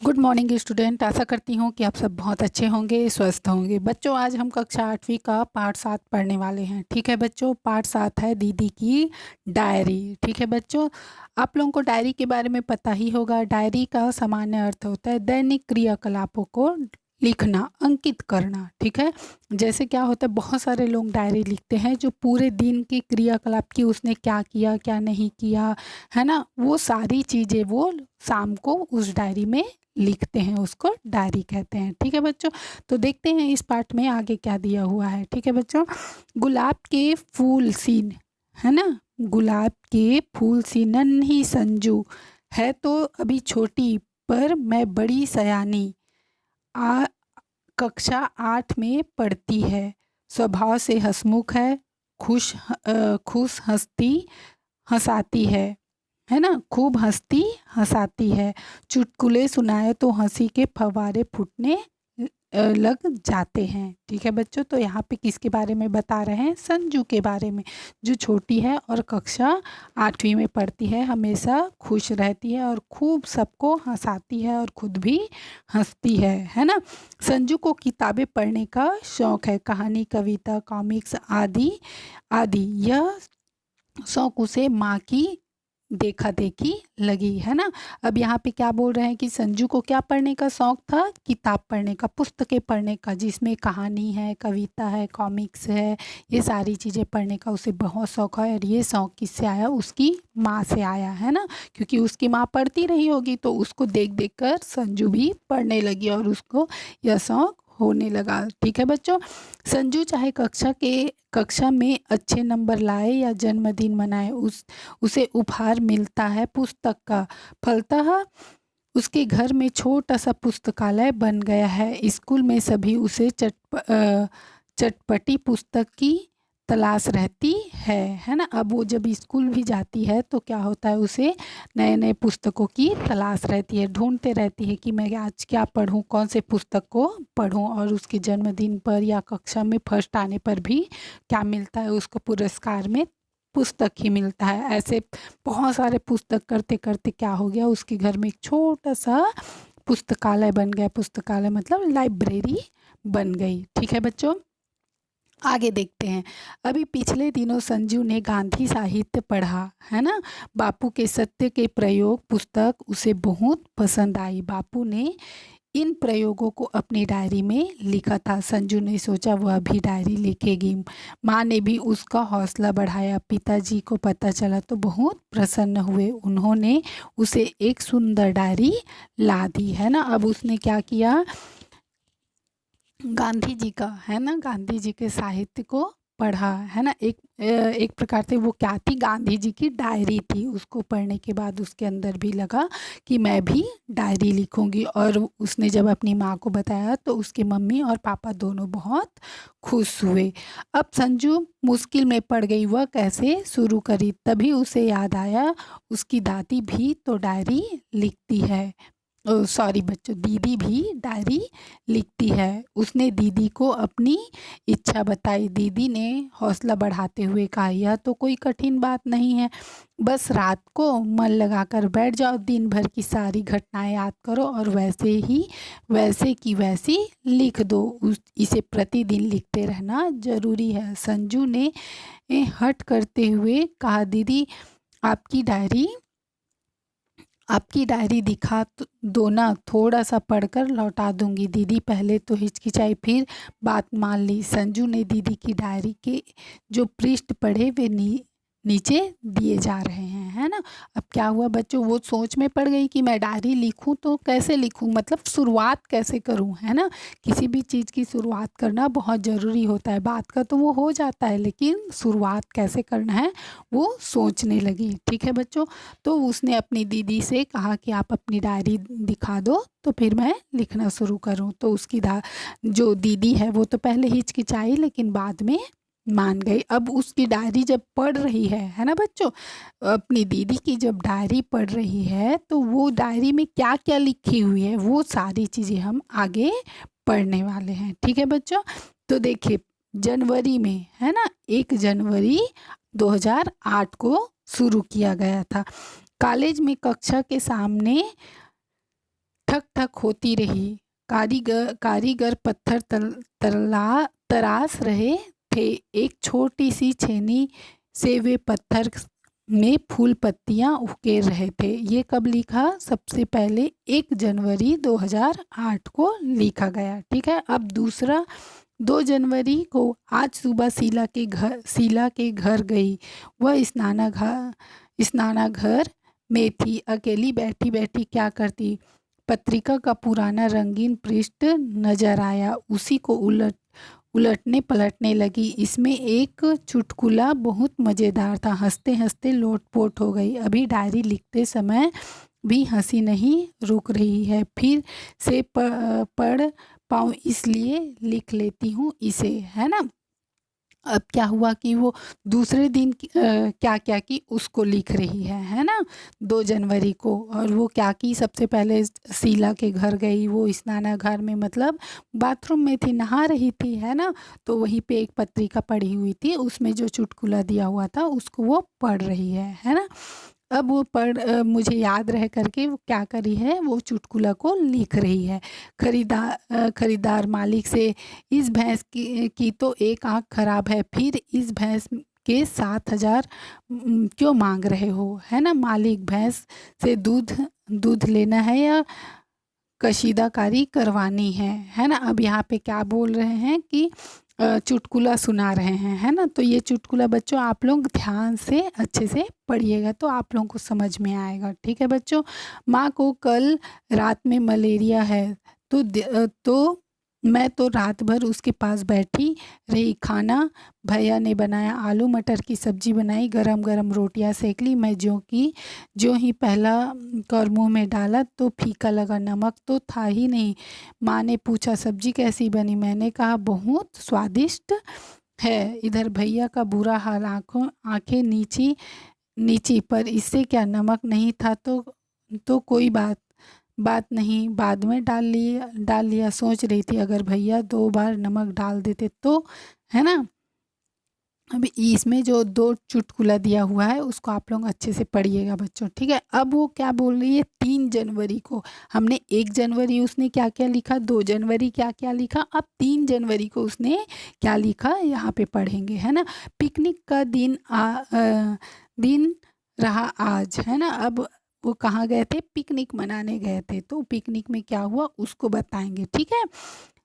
Good morning student. आशा करती हूँ कि आप सब बहुत अच्छे होंगे, स्वस्थ होंगे। बच्चों, आज हम कक्षा 8वीं का पाठ 7 पढ़ने वाले हैं। ठीक है बच्चों, पाठ 7 है दीदी की डायरी। ठीक है बच्चों, आप लोगों को डायरी के बारे में पता ही होगा। डायरी का सामान्य अर्थ होता है दैनिक क्रियाकलापों को लिखना, अंकित करना। ठीक है, जैसे क्या होता है, बहुत सारे लोग डायरी लिखते हैं जो पूरे दिन के क्रियाकलाप की, उसने क्या किया क्या नहीं किया, है ना, वो सारी चीज़ें वो शाम को उस डायरी में लिखते हैं, उसको डायरी कहते हैं। ठीक है बच्चों, तो देखते हैं इस पाठ में आगे क्या दिया हुआ है। ठीक है बच्चों, गुलाब के फूल सी, है ना, गुलाब के फूल सी नन्ही संजू है तो अभी छोटी, पर मैं बड़ी सयानी, आ कक्षा 8 में पढ़ती है, स्वभाव से हंसमुख है, खुश हंसती हंसाती है ना, खूब हंसती हंसाती है, चुटकुले सुनाए तो हंसी के फव्वारे फूटने लग जाते हैं। ठीक है बच्चों, तो यहाँ पे किसके बारे में बता रहे हैं? संजू के बारे में, जो छोटी है और कक्षा 8वीं में पढ़ती है, हमेशा खुश रहती है और खूब सबको हंसाती है और खुद भी हंसती है ना। संजू को किताबें पढ़ने का शौक है, कहानी, कविता, कॉमिक्स आदि आदि। यह शौक उसे माँ की देखा देखी लगी, है ना। अब यहाँ पे क्या बोल रहे हैं कि संजू को क्या पढ़ने का शौक था? किताब पढ़ने का, पुस्तकें पढ़ने का, जिसमें कहानी है, कविता है, कॉमिक्स है, ये सारी चीज़ें पढ़ने का उसे बहुत शौक है। और ये शौक किससे आया? उसकी माँ से आया, है ना, क्योंकि उसकी माँ पढ़ती रही होगी तो उसको देख देख कर संजू भी पढ़ने लगी और उसको यह शौक होने लगा। ठीक है बच्चों, संजू चाहे कक्षा में अच्छे नंबर लाए या जन्मदिन मनाए, उसे उपहार मिलता है पुस्तक का। फलतः उसके घर में छोटा सा पुस्तकालय बन गया है। स्कूल में सभी उसे चटपटी पुस्तक की तलाश रहती है ना। अब वो जब स्कूल भी जाती है तो क्या होता है, उसे नए नए पुस्तकों की तलाश रहती है, ढूंढते रहती है कि मैं आज क्या पढूं, कौन से पुस्तक को पढूं। और उसके जन्मदिन पर या कक्षा में फर्स्ट आने पर भी क्या मिलता है उसको? पुरस्कार में पुस्तक ही मिलता है। ऐसे बहुत सारे पुस्तक करते करते क्या हो गया, उसके घर में एक छोटा सा पुस्तकालय बन गया। पुस्तकालय मतलब लाइब्रेरी बन गई। ठीक है बच्चों, आगे देखते हैं। अभी पिछले दिनों संजू ने गांधी साहित्य पढ़ा, है ना। बापू के सत्य के प्रयोग पुस्तक उसे बहुत पसंद आई। बापू ने इन प्रयोगों को अपनी डायरी में लिखा था। संजू ने सोचा वह भी डायरी लिखेगी। माँ ने भी उसका हौसला बढ़ाया। पिताजी को पता चला तो बहुत प्रसन्न हुए। उन्होंने उसे एक सुंदर डायरी ला दी, है ना। अब उसने क्या किया? गांधी जी का, है ना, गांधी जी के साहित्य को पढ़ा, है ना। एक प्रकार से वो क्या थी? गांधी जी की डायरी थी। उसको पढ़ने के बाद उसके अंदर भी लगा कि मैं भी डायरी लिखूंगी। और उसने जब अपनी माँ को बताया तो उसकी मम्मी और पापा दोनों बहुत खुश हुए। अब संजू मुश्किल में पड़ गई, वह कैसे शुरू करी? तभी उसे याद आया उसकी दादी भी तो डायरी लिखती है। सॉरी बच्चों, दीदी भी डायरी लिखती है। उसने दीदी को अपनी इच्छा बताई। दीदी ने हौसला बढ़ाते हुए कहा, यह तो कोई कठिन बात नहीं है, बस रात को मन लगाकर बैठ जाओ, दिन भर की सारी घटनाएं याद करो और वैसे की वैसी लिख दो। इसे प्रतिदिन लिखते रहना जरूरी है। संजू ने हट करते हुए कहा, दीदी आपकी डायरी आपकी डायरी दिखा दो ना, थोड़ा सा पढ़कर लौटा दूंगी। दीदी पहले तो हिचकिचाई, फिर बात मान ली। संजू ने दीदी की डायरी के जो पृष्ठ पढ़े वे नीचे दिए जा रहे हैं, है ना। अब क्या हुआ बच्चों, वो सोच में पड़ गई कि मैं डायरी लिखूं तो कैसे लिखूं, मतलब शुरुआत कैसे करूं, है ना। किसी भी चीज़ की शुरुआत करना बहुत ज़रूरी होता है। बात का तो वो हो जाता है, लेकिन शुरुआत कैसे करना है वो सोचने लगी। ठीक है बच्चों, तो उसने अपनी दीदी से कहा कि आप अपनी डायरी दिखा दो तो फिर मैं लिखना शुरू करूं। तो उसकी जो दीदी है वो तो पहले हिचकिचाई, लेकिन बाद में मान गई। अब उसकी डायरी जब पढ़ रही है ना बच्चों, अपनी दीदी की जब डायरी पढ़ रही है तो वो डायरी में क्या क्या लिखी हुई है वो सारी चीज़ें हम आगे पढ़ने वाले हैं। ठीक है बच्चों, तो देखिए, जनवरी में, है ना, 1 जनवरी 2008 को शुरू किया गया था। कॉलेज में कक्षा के सामने ठक ठक होती रही। कारीगर पत्थर तराश रहे थे। एक छोटी सी छेनी से वे पत्थर में फूल पत्तियां उकेर रहे थे। ये कब लिखा? सबसे पहले 1 जनवरी 2008 को लिखा गया। ठीक है। अब दूसरा, 2 जनवरी को आज सुबह शीला के घर गई। वह स्नानाघर में थी। अकेली बैठी बैठी क्या करती? पत्रिका का पुराना रंगीन पृष्ठ नजर आया। उसी को उलटने पलटने लगी। इसमें एक चुटकुला बहुत मज़ेदार था। हंसते हंसते लोटपोट हो गई। अभी डायरी लिखते समय भी हंसी नहीं रुक रही है। फिर से पढ़ पाऊँ इसलिए लिख लेती हूँ इसे, है ना। अब क्या हुआ कि वो दूसरे दिन क्या क्या की उसको लिख रही है ना, 2 जनवरी को। और वो क्या की, सबसे पहले शीला के घर गई। वो स्नानागार में मतलब बाथरूम में थी, नहा रही थी, है ना। तो वहीं पे एक पत्रिका पढ़ी हुई थी, उसमें जो चुटकुला दिया हुआ था उसको वो पढ़ रही है ना। अब वो मुझे याद रह करके वो क्या करी है, वो चुटकुला को लिख रही है। खरीदार मालिक से, इस भैंस की तो एक आँख खराब है, फिर इस भैंस के 7,000 क्यों मांग रहे हो, है ना। मालिक, भैंस से दूध लेना है या कशीदाकारी करवानी है ना। अब यहाँ पे क्या बोल रहे हैं कि चुटकुला सुना रहे हैं, है ना। तो ये चुटकुला बच्चों आप लोग ध्यान से अच्छे से पढ़िएगा तो आप लोगों को समझ में आएगा। ठीक है बच्चों। माँ को कल रात में मलेरिया है तो मैं तो रात भर उसके पास बैठी रही। खाना भैया ने बनाया, आलू मटर की सब्जी बनाई, गरम गरम रोटियां सेक ली। मैं जो ही पहला कर मुँह में डाला तो फीका लगा, नमक तो था ही नहीं। माँ ने पूछा सब्जी कैसी बनी? मैंने कहा बहुत स्वादिष्ट है। इधर भैया का बुरा हाल, आंखें नीची नीची, पर इससे क्या, नमक नहीं था तो कोई बात नहीं, बाद में डाल लिया। सोच रही थी अगर भैया 2 बार नमक डाल देते तो, है ना। अभी इसमें जो 2 चुटकुला दिया हुआ है उसको आप लोग अच्छे से पढ़िएगा बच्चों। ठीक है। अब वो क्या बोल रही है, 3 जनवरी को हमने 1 जनवरी उसने क्या क्या लिखा, 2 जनवरी क्या क्या लिखा, अब 3 जनवरी को उसने क्या लिखा यहाँ पे पढ़ेंगे, है ना। पिकनिक का दिन रहा आज, है ना। अब वो कहाँ गए थे? पिकनिक मनाने गए थे। तो पिकनिक में क्या हुआ उसको बताएंगे। ठीक है।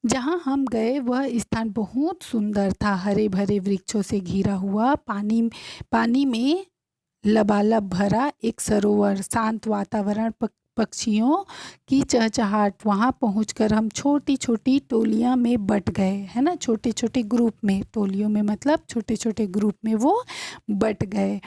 जहाँ हम गए वह स्थान बहुत सुंदर था। हरे भरे वृक्षों से घिरा हुआ, पानी में लबालब भरा एक सरोवर, शांत वातावरण, पक्षियों की चहचहाट। वहाँ पहुंचकर हम छोटी छोटी टोलियाँ में बट गए, है ना। छोटे छोटे ग्रुप में, टोलियों में मतलब छोटे छोटे ग्रुप में वो बट गए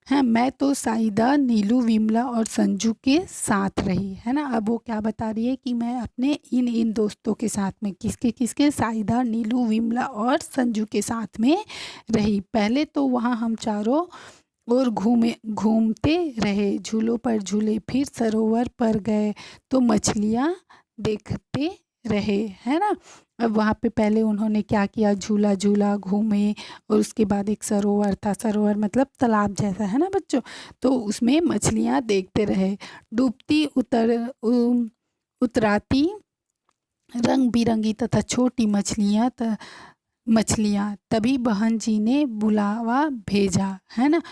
हैं। मैं तो साइदा, नीलू, विमला और संजू के साथ रही, है ना। अब वो क्या बता रही है कि मैं अपने इन दोस्तों के साथ में, किसके, साइदा, नीलू, विमला और संजू के साथ में रही। पहले तो वहाँ हम चारों और घूमते रहे, झूलों पर झूले, फिर सरोवर पर गए तो मछलियाँ देखते रहे, है ना। अब वहाँ पे पहले उन्होंने क्या किया, झूला घूमे और उसके बाद एक सरोवर था, सरोवर मतलब तालाब जैसा, है ना बच्चों। तो उसमें मछलियाँ देखते रहे, डूबती उतराती रंग बिरंगी तथा छोटी मछलियाँ। तभी बहन जी ने बुलावा भेजा, है ना।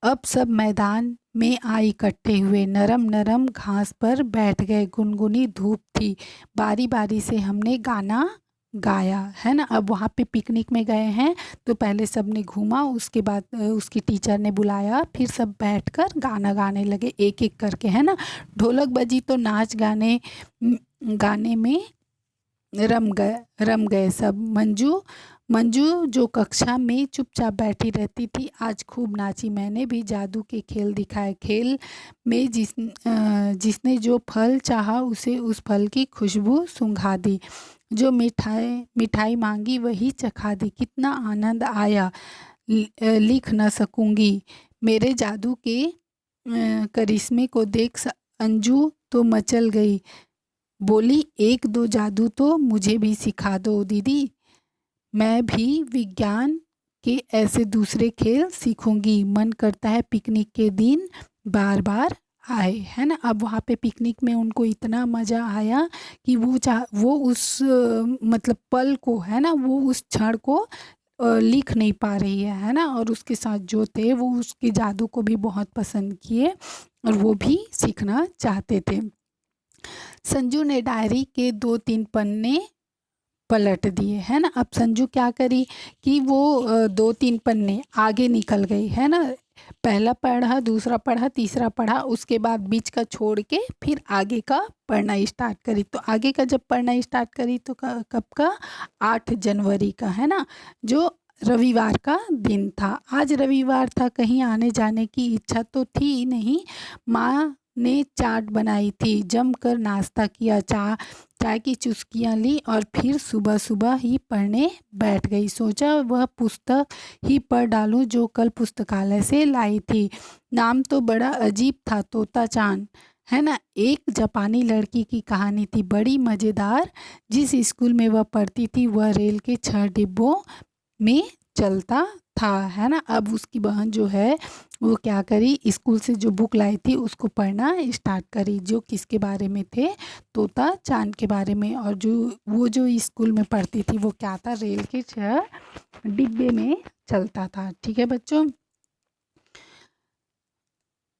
अब सब मैदान में आ इकट्ठे हुए, नरम नरम घास पर बैठ गए। गुनगुनी धूप थी, बारी बारी से हमने गाना गाया, है ना। अब वहाँ पे पिकनिक में गए हैं तो पहले सब ने घूमा, उसके बाद उसकी टीचर ने बुलाया, फिर सब बैठकर गाना गाने लगे एक एक करके, है ना। ढोलक बजी तो नाच गाने में रम गए सब। मंजू जो कक्षा में चुपचाप बैठी रहती थी आज खूब नाची। मैंने भी जादू के खेल दिखाए। खेल में जिसने जो फल चाहा उसे उस फल की खुशबू सूंघा दी। जो मिठाई मांगी वही चखा दी। कितना आनंद आया, लिख न सकूंगी। मेरे जादू के करिश्मे को देख अंजू तो मचल गई, बोली 1-2 जादू तो मुझे भी सिखा दो दीदी, मैं भी विज्ञान के ऐसे दूसरे खेल सीखूंगी। मन करता है पिकनिक के दिन बार बार आए, है ना। अब वहाँ पे पिकनिक में उनको इतना मज़ा आया कि वो उस मतलब पल को, है ना, वो उस क्षण को लिख नहीं पा रही है ना। और उसके साथ जो थे वो उसके जादू को भी बहुत पसंद किए और वो भी सीखना चाहते थे। संजू ने डायरी के 2-3 पन्ने पलट दिए, है ना। अब संजू क्या करी कि वो 2-3 पन्ने आगे निकल गई, है ना। पहला पढ़ा, दूसरा पढ़ा, तीसरा पढ़ा, उसके बाद बीच का छोड़ के फिर आगे का पढ़ना स्टार्ट करी। तो आगे का जब पढ़ना स्टार्ट करी तो कब का, 8 जनवरी का, है ना, जो रविवार का दिन था। आज रविवार था, कहीं आने जाने की इच्छा तो थी ही नहीं। माँ ने चाट बनाई थी, जमकर नाश्ता किया, चाय की चुस्कियाँ ली और फिर सुबह सुबह ही पढ़ने बैठ गई। सोचा वह पुस्तक ही पढ़ डालूं जो कल पुस्तकालय से लाई थी। नाम तो बड़ा अजीब था, तोता चान, है ना। एक जापानी लड़की की कहानी थी, बड़ी मज़ेदार। जिस स्कूल में वह पढ़ती थी वह रेल के 6 डिब्बों में चलता था, है ना। अब उसकी बहन जो है वो क्या करी, स्कूल से जो बुक लाई थी उसको पढ़ना स्टार्ट करी, जो किसके बारे में थे, तोता चांद के बारे में। और जो स्कूल में पढ़ती थी वो क्या था, रेल के 6 डिब्बे में चलता था। ठीक है बच्चों।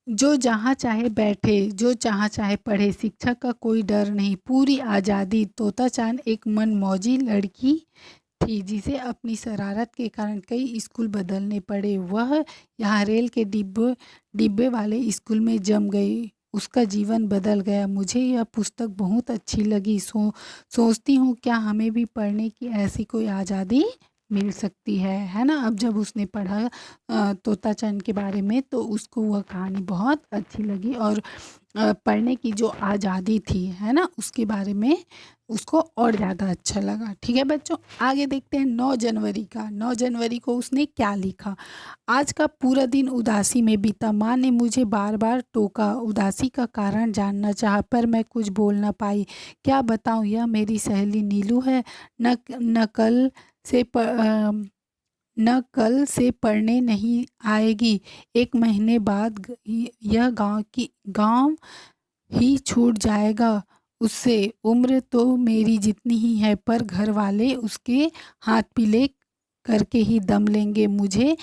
जो जहाँ चाहे बैठे, जो जहाँ चाहे पढ़े, शिक्षक का कोई डर नहीं, पूरी आज़ादी। तोता चांद एक मनमौजी लड़की थी जिसे अपनी शरारत के कारण कई स्कूल बदलने पड़े। वह यहाँ रेल के डिब्बे डिब्बे वाले स्कूल में जम गई, उसका जीवन बदल गया। मुझे यह पुस्तक बहुत अच्छी लगी। सोचती हूँ क्या हमें भी पढ़ने की ऐसी कोई आज़ादी मिल सकती है ना। अब जब उसने पढ़ा तोता चंद के बारे में तो उसको वह कहानी बहुत अच्छी लगी और पढ़ने की जो आज़ादी थी, है ना, उसके बारे में उसको और ज़्यादा अच्छा लगा। ठीक है बच्चों, आगे देखते हैं 9 जनवरी का। 9 जनवरी को उसने क्या लिखा। आज का पूरा दिन उदासी में बीता। माँ ने मुझे बार बार टोका, उदासी का कारण जानना चाहा, पर मैं कुछ बोल न पाई। क्या बताऊँ, यह मेरी सहेली नीलू है। न कल से न कल से पढ़ने नहीं आएगी। 1 महीने बाद यह गांव ही छूट जाएगा उससे। उम्र तो मेरी जितनी ही है, पर घर वाले उसके हाथ पीले करके ही दम लेंगे। मुझे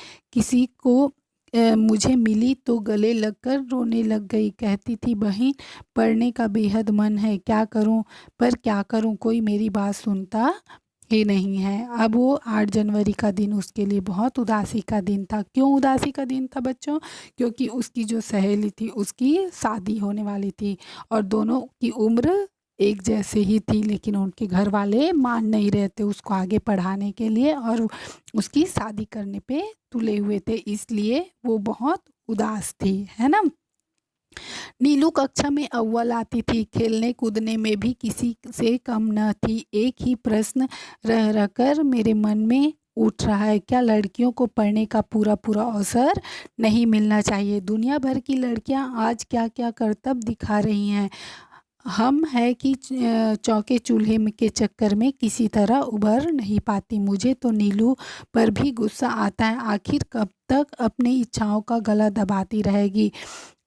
मिली तो गले लगकर रोने लग गई। कहती थी बहन पढ़ने का बेहद मन है, क्या करूं, पर क्या करूं, कोई मेरी बात सुनता ही नहीं है। अब वो 8 जनवरी का दिन उसके लिए बहुत उदासी का दिन था। क्यों उदासी का दिन था बच्चों, क्योंकि उसकी जो सहेली थी उसकी शादी होने वाली थी और दोनों की उम्र एक जैसे ही थी, लेकिन उनके घर वाले मान नहीं रहे थे उसको आगे पढ़ाने के लिए और उसकी शादी करने पे तुले हुए थे, इसलिए वो बहुत उदास थी, है ना। नीलू कक्षा में अव्वल आती थी, खेलने कूदने में भी किसी से कम न थी। एक ही प्रश्न रह रहकर मेरे मन में उठ रहा है, क्या लड़कियों को पढ़ने का पूरा पूरा अवसर नहीं मिलना चाहिए। दुनिया भर की लड़कियां आज क्या क्या करतब दिखा रही हैं, हम है कि चौके चूल्हे के चक्कर में किसी तरह उभर नहीं पाती। मुझे तो नीलू पर भी गुस्सा आता है, आखिर कब तक अपनी इच्छाओं का गला दबाती रहेगी।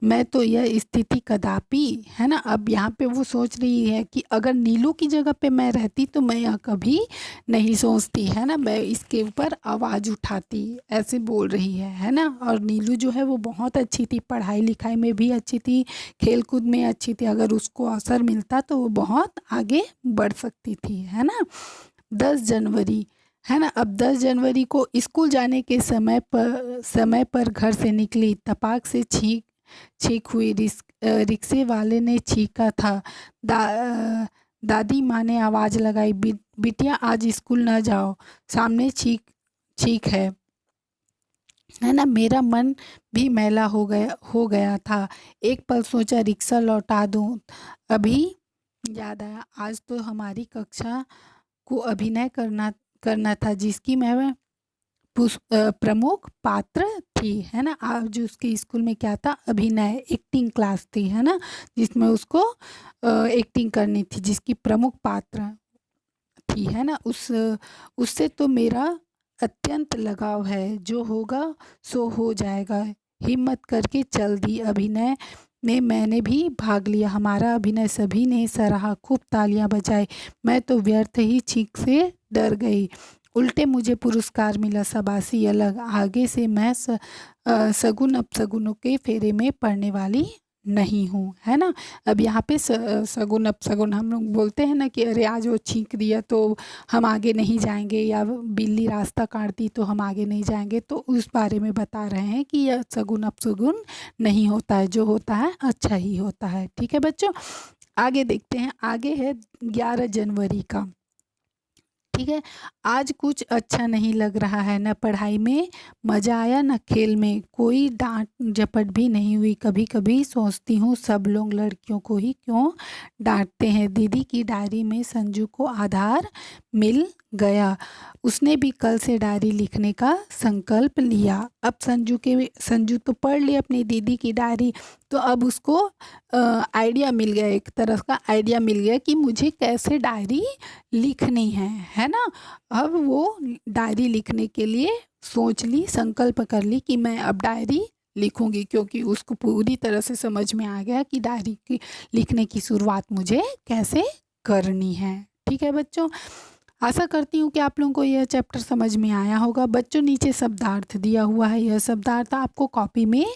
मैं तो यह स्थिति कदापि, है ना। अब यहाँ पे वो सोच रही है कि अगर नीलू की जगह पे मैं रहती तो मैं यह कभी नहीं सोचती, है ना, मैं इसके ऊपर आवाज़ उठाती, ऐसे बोल रही है ना। और नीलू जो है वो बहुत अच्छी थी, पढ़ाई लिखाई में भी अच्छी थी, खेल कूद में अच्छी थी, अगर उसको अवसर मिलता तो वो बहुत आगे बढ़ सकती थी, है ना। 10 जनवरी, है ना। अब 10 जनवरी को स्कूल जाने के समय पर घर से निकली, तपाक से छींक हुई। रिक्शे वाले ने छींका था। दादी माँ ने आवाज़ लगाई, बिटिया आज स्कूल न जाओ, सामने छींक है ना। मेरा मन भी मैला हो गया था। एक पल सोचा रिक्शा लौटा दूं, अभी याद आया आज तो हमारी कक्षा को अभिनय करना था जिसकी मैं प्रमुख पात्र थी, है ना। आज उसके स्कूल में क्या था, अभिनय, एक्टिंग क्लास थी, है ना, जिसमें उसको एक्टिंग करनी थी, जिसकी प्रमुख पात्र थी, है ना। उससे तो मेरा अत्यंत लगाव है, जो होगा सो हो जाएगा। हिम्मत करके चल दी। अभिनय में मैंने भी भाग लिया। हमारा अभिनय सभी ने सराहा, खूब तालियां बजाई। मैं तो व्यर्थ ही चीख से डर गई। उल्टे मुझे पुरस्कार मिला, शाबाशी अलग। आगे से मैं सगुन अपशगुनों के फेरे में पड़ने वाली नहीं हूँ, है ना। अब यहाँ पे सगुन अपशगुन हम लोग बोलते हैं ना कि अरे आज वो छींक दिया तो हम आगे नहीं जाएंगे, या बिल्ली रास्ता काट दी तो हम आगे नहीं जाएंगे, तो उस बारे में बता रहे हैं कि यह सगुन अपशगुन नहीं होता है, जो होता है अच्छा ही होता है। ठीक है बच्चों, आगे देखते हैं। आगे है 11 जनवरी का। ठीक है, आज कुछ अच्छा नहीं लग रहा है, न पढ़ाई में मज़ा आया न खेल में, कोई डांट झपट भी नहीं हुई। कभी कभी सोचती हूँ सब लोग लड़कियों को ही क्यों डांटते हैं। दीदी की डायरी में संजू को आधार मिल गया। उसने भी कल से डायरी लिखने का संकल्प लिया। अब संजू तो पढ़ ली अपनी दीदी की डायरी, तो अब उसको आइडिया मिल गया, एक तरह का आइडिया मिल गया कि मुझे कैसे डायरी लिखनी है ना। अब वो डायरी लिखने के लिए सोच ली, संकल्प कर ली कि मैं अब डायरी लिखूंगी, क्योंकि उसको पूरी तरह से समझ में आ गया कि डायरी की लिखने की शुरुआत मुझे कैसे करनी है। ठीक है बच्चों, आशा करती हूँ कि आप लोगों को यह चैप्टर समझ में आया होगा। बच्चों नीचे शब्दार्थ दिया हुआ है, यह शब्दार्थ आपको कॉपी में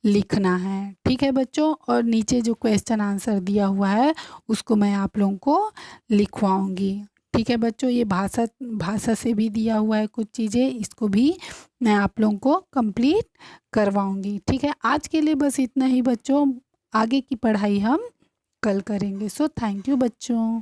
लिखना है। ठीक है बच्चों, और नीचे जो क्वेश्चन आंसर दिया हुआ है उसको मैं आप लोगों को लिखवाऊंगी। ठीक है बच्चों, ये भाषा से भी दिया हुआ है कुछ चीज़ें, इसको भी मैं आप लोगों को कंप्लीट करवाऊंगी। ठीक है, आज के लिए बस इतना ही बच्चों, आगे की पढ़ाई हम कल करेंगे। सो थैंक यू बच्चों।